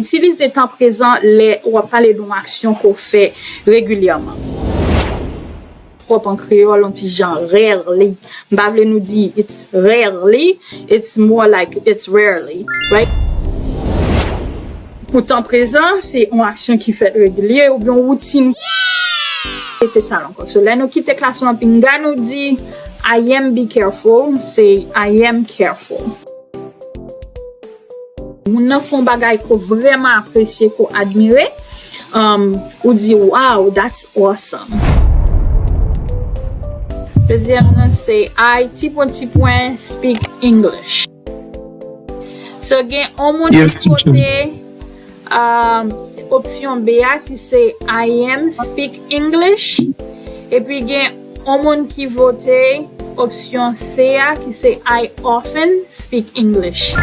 utiliser temps présent les ou parler d'une action qu'on fait régulièrement. Propre en créole, on dit genre rarely. M'bavle nous dit it's rarely, it's more like it's rarely, right? Pour temps présent, c'est une action qui fait régulier ou bien routine. C'est ça encore. So là nous quitter classe en pinga nous dit I am be careful, c'est I am careful. Moun nan font bagay ko vraiment apprécier, ko admirer, ou dit wow, that's awesome. Deuxième c'est I petit point speak English. So gen on moun côté option B qui c'est I am speak English et puis gen on moun qui vote option C qui c'est I often speak English.